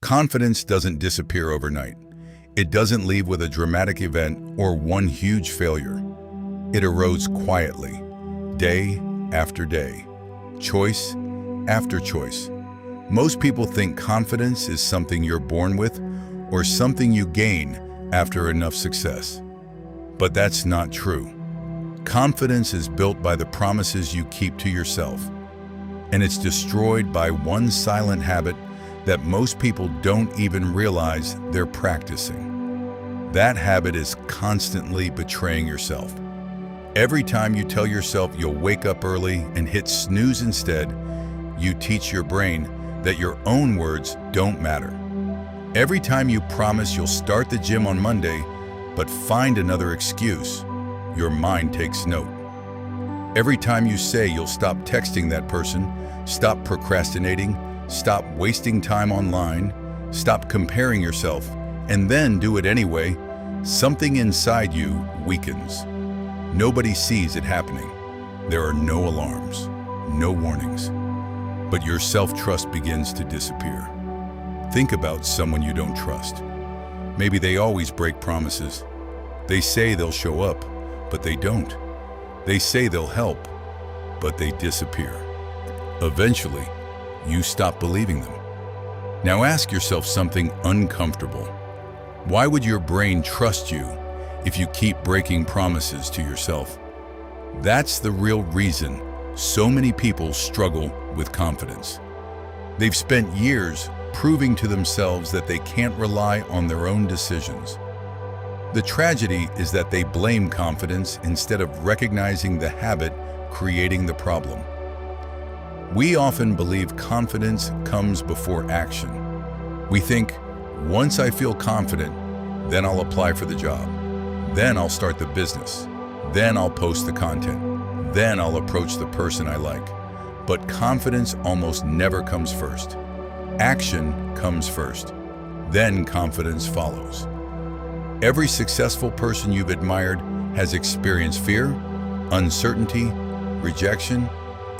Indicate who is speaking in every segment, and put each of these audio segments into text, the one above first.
Speaker 1: Confidence doesn't disappear overnight. It doesn't leave with a dramatic event or one huge failure. It erodes quietly, day after day, choice after choice. Most people think confidence is something you're born with or something you gain after enough success. But that's not true. Confidence is built by the promises you keep to yourself, and it's destroyed by one silent habit that most people don't even realize they're practicing. That habit is constantly betraying yourself. Every time you tell yourself you'll wake up early and hit snooze instead, you teach your brain that your own words don't matter. Every time you promise you'll start the gym on Monday, but find another excuse, your mind takes note. Every time you say you'll stop texting that person, stop procrastinating, stop wasting time online, stop comparing yourself, and then do it anyway, something inside you weakens. Nobody sees it happening. There are no alarms, no warnings. But your self-trust begins to disappear. Think about someone you don't trust. Maybe they always break promises. They say they'll show up, but they don't. They say they'll help, but they disappear. Eventually, you stop believing them. Now ask yourself something uncomfortable. Why would your brain trust you if you keep breaking promises to yourself? That's the real reason so many people struggle with confidence. They've spent years proving to themselves that they can't rely on their own decisions. The tragedy is that they blame confidence instead of recognizing the habit creating the problem. We often believe confidence comes before action. We think, once I feel confident, then I'll apply for the job. Then I'll start the business. Then I'll post the content. Then I'll approach the person I like. But confidence almost never comes first. Action comes first. Then confidence follows. Every successful person you've admired has experienced fear, uncertainty, rejection,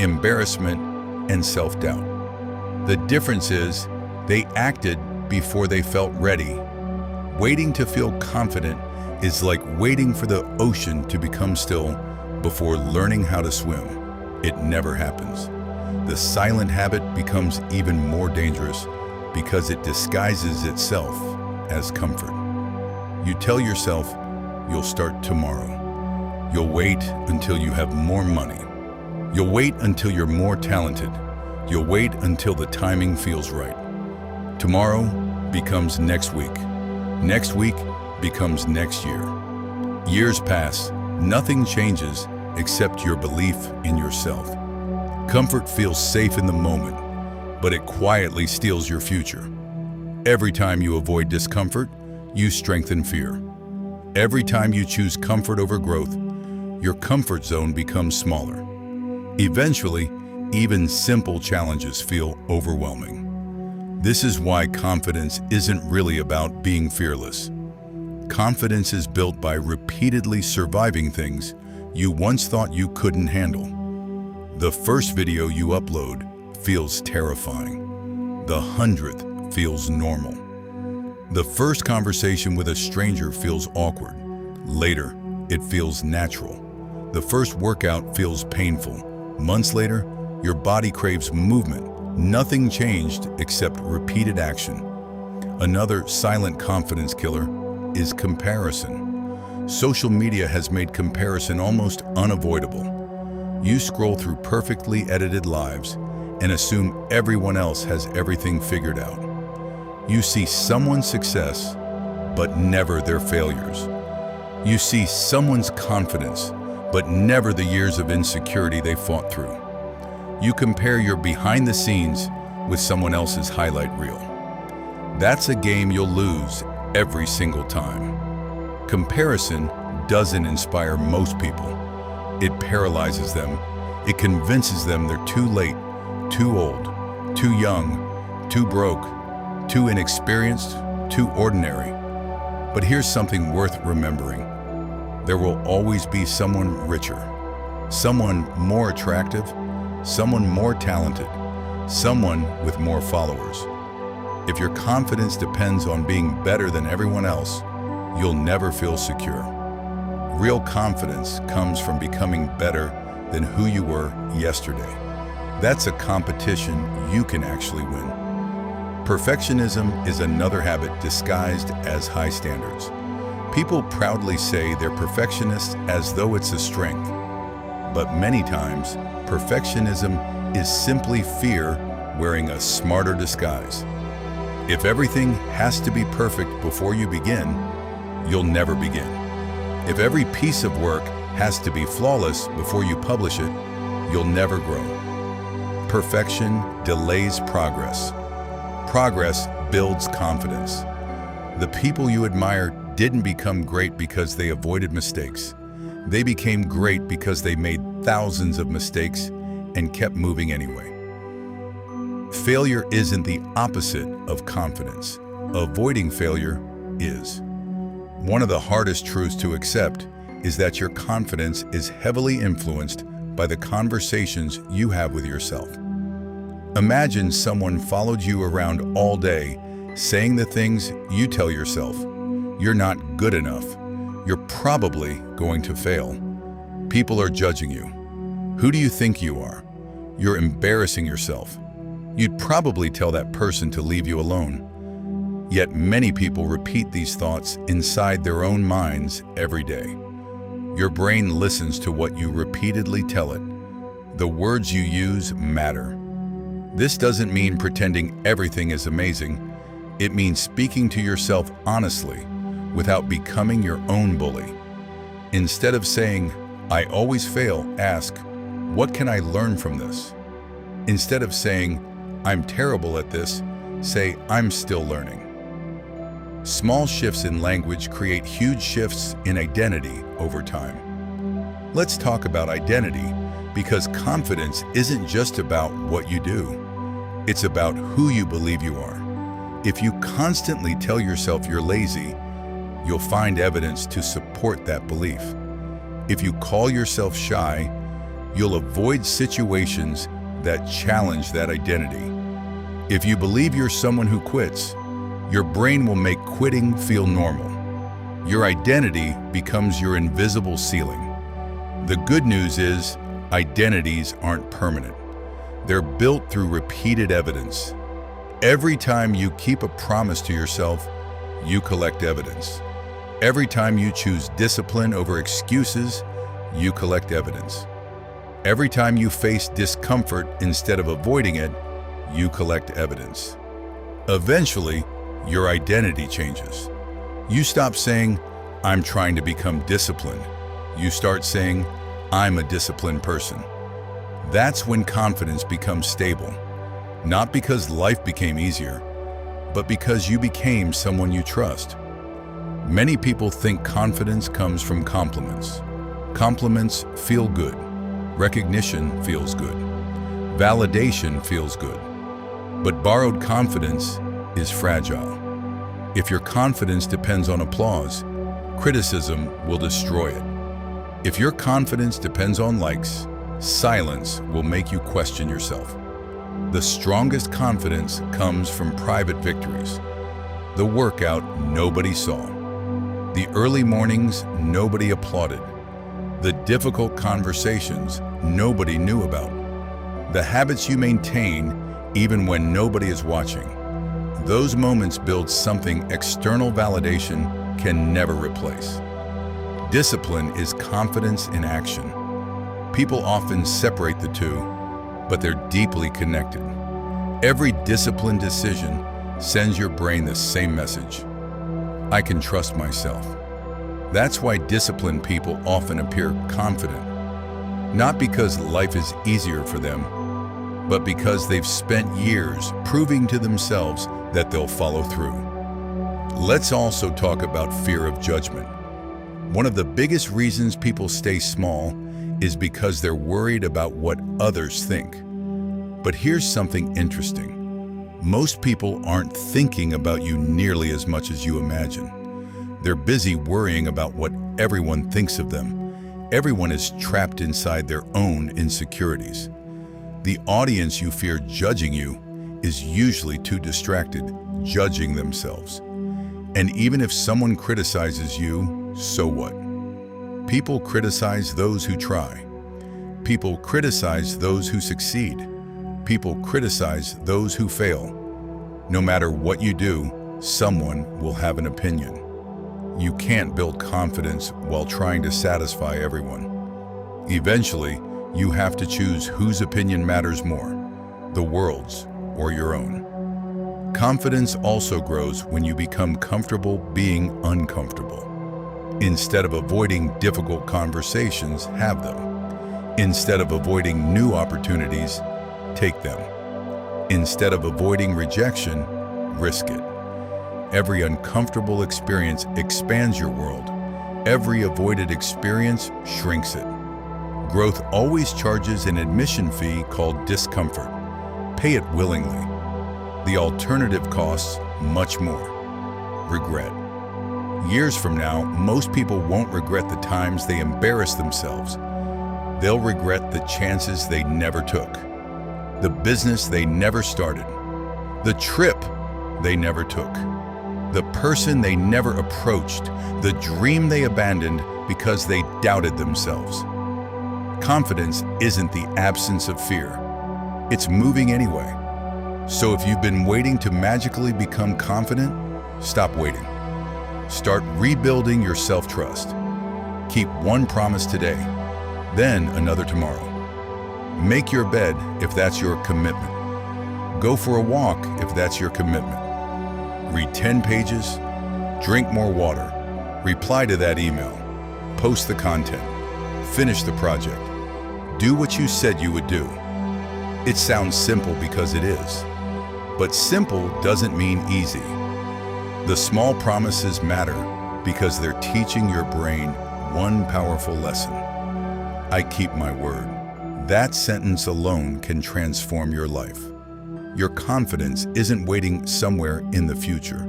Speaker 1: embarrassment, and self-doubt. The difference is they acted before they felt ready. Waiting to feel confident is like waiting for the ocean to become still before learning how to swim. It never happens. The silent habit becomes even more dangerous because it disguises itself as comfort. You tell yourself you'll start tomorrow. You'll wait until you have more money. You'll wait until you're more talented. You'll wait until the timing feels right. Tomorrow becomes next week. Next week becomes next year. Years pass, nothing changes except your belief in yourself. Comfort feels safe in the moment, but it quietly steals your future. Every time you avoid discomfort, you strengthen fear. Every time you choose comfort over growth, your comfort zone becomes smaller. Eventually, even simple challenges feel overwhelming. This is why confidence isn't really about being fearless. Confidence is built by repeatedly surviving things you once thought you couldn't handle. The first video you upload feels terrifying. The 100th feels normal. The first conversation with a stranger feels awkward. Later, it feels natural. The first workout feels painful. Months later, your body craves movement. Nothing changed except repeated action. Another silent confidence killer is comparison. Social media has made comparison almost unavoidable. You scroll through perfectly edited lives and assume everyone else has everything figured out. You see someone's success, but never their failures. You see someone's confidence, but never the years of insecurity they fought through. You compare your behind the scenes with someone else's highlight reel. That's a game you'll lose every single time. Comparison doesn't inspire most people. It paralyzes them. It convinces them they're too late, too old, too young, too broke, too inexperienced, too ordinary. But here's something worth remembering. There will always be someone richer, someone more attractive, someone more talented, someone with more followers. If your confidence depends on being better than everyone else, you'll never feel secure. Real confidence comes from becoming better than who you were yesterday. That's a competition you can actually win. Perfectionism is another habit disguised as high standards. People proudly say they're perfectionists as though it's a strength. But many times, perfectionism is simply fear wearing a smarter disguise. If everything has to be perfect before you begin, you'll never begin. If every piece of work has to be flawless before you publish it, you'll never grow. Perfection delays progress. Progress builds confidence. The people you admire didn't become great because they avoided mistakes. They became great because they made thousands of mistakes and kept moving anyway. Failure isn't the opposite of confidence. Avoiding failure is. One of the hardest truths to accept is that your confidence is heavily influenced by the conversations you have with yourself. Imagine someone followed you around all day, saying the things you tell yourself. You're not good enough. You're probably going to fail. People are judging you. Who do you think you are? You're embarrassing yourself. You'd probably tell that person to leave you alone. Yet many people repeat these thoughts inside their own minds every day. Your brain listens to what you repeatedly tell it. The words you use matter. This doesn't mean pretending everything is amazing. It means speaking to yourself honestly, without becoming your own bully. Instead of saying, "I always fail," ask, "What can I learn from this?" Instead of saying, "I'm terrible at this," say, "I'm still learning." Small shifts in language create huge shifts in identity over time. Let's talk about identity, because confidence isn't just about what you do. It's about who you believe you are. If you constantly tell yourself you're lazy, you'll find evidence to support that belief. If you call yourself shy, you'll avoid situations that challenge that identity. If you believe you're someone who quits, your brain will make quitting feel normal. Your identity becomes your invisible ceiling. The good news is, identities aren't permanent. They're built through repeated evidence. Every time you keep a promise to yourself, you collect evidence. Every time you choose discipline over excuses, you collect evidence. Every time you face discomfort instead of avoiding it, you collect evidence. Eventually, your identity changes. You stop saying, "I'm trying to become disciplined." You start saying, "I'm a disciplined person." That's when confidence becomes stable. Not because life became easier, but because you became someone you trust. Many people think confidence comes from compliments. Compliments feel good. Recognition feels good. Validation feels good. But borrowed confidence is fragile. If your confidence depends on applause, criticism will destroy it. If your confidence depends on likes, silence will make you question yourself. The strongest confidence comes from private victories. The workout nobody saw. The early mornings nobody applauded. The difficult conversations nobody knew about. The habits you maintain even when nobody is watching. Those moments build something external validation can never replace. Discipline is confidence in action. People often separate the two, but they're deeply connected. Every disciplined decision sends your brain the same message: I can trust myself. That's why disciplined people often appear confident. Not because life is easier for them, but because they've spent years proving to themselves that they'll follow through. Let's also talk about fear of judgment. One of the biggest reasons people stay small is because they're worried about what others think. But here's something interesting. Most people aren't thinking about you nearly as much as you imagine. They're busy worrying about what everyone thinks of them. Everyone is trapped inside their own insecurities. The audience you fear judging you is usually too distracted judging themselves. And even if someone criticizes you, so what? People criticize those who try. People criticize those who succeed. People criticize those who fail. No matter what you do, someone will have an opinion. You can't build confidence while trying to satisfy everyone. Eventually, you have to choose whose opinion matters more, the world's or your own. Confidence also grows when you become comfortable being uncomfortable. Instead of avoiding difficult conversations, have them. Instead of avoiding new opportunities, take them. Instead of avoiding rejection, risk it. Every uncomfortable experience expands your world. Every avoided experience shrinks it. Growth always charges an admission fee called discomfort. Pay it willingly. The alternative costs much more. Regret. Years from now, most people won't regret the times they embarrassed themselves. They'll regret the chances they never took, the business they never started, the trip they never took, the person they never approached, the dream they abandoned because they doubted themselves. Confidence isn't the absence of fear. It's moving anyway. So if you've been waiting to magically become confident, stop waiting. Start rebuilding your self-trust. Keep one promise today, then another tomorrow. Make your bed if that's your commitment. Go for a walk if that's your commitment. Read 10 pages, drink more water, reply to that email, post the content, finish the project. Do what you said you would do. It sounds simple because it is. But simple doesn't mean easy. The small promises matter because they're teaching your brain one powerful lesson. I keep my word. That sentence alone can transform your life. Your confidence isn't waiting somewhere in the future.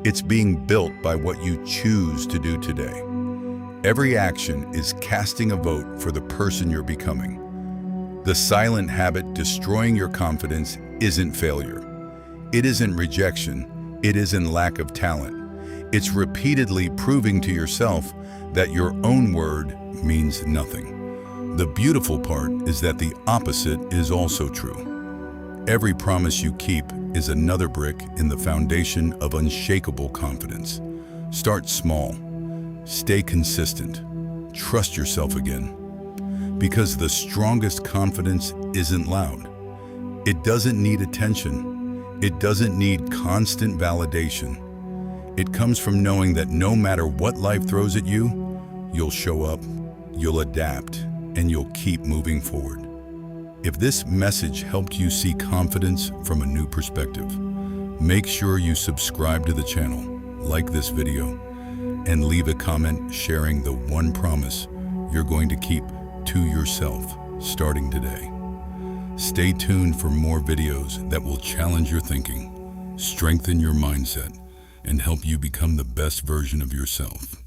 Speaker 1: It's being built by what you choose to do today. Every action is casting a vote for the person you're becoming. The silent habit destroying your confidence isn't failure. It isn't rejection. It isn't lack of talent. It's repeatedly proving to yourself that your own word means nothing. The beautiful part is that the opposite is also true. Every promise you keep is another brick in the foundation of unshakable confidence. Start small. Stay consistent. Trust yourself again. Because the strongest confidence isn't loud. It doesn't need attention. It doesn't need constant validation. It comes from knowing that no matter what life throws at you, you'll show up, you'll adapt, and you'll keep moving forward. If this message helped you see confidence from a new perspective, make sure you subscribe to the channel, like this video, and leave a comment sharing the one promise you're going to keep to yourself starting today. Stay tuned for more videos that will challenge your thinking, strengthen your mindset, and help you become the best version of yourself.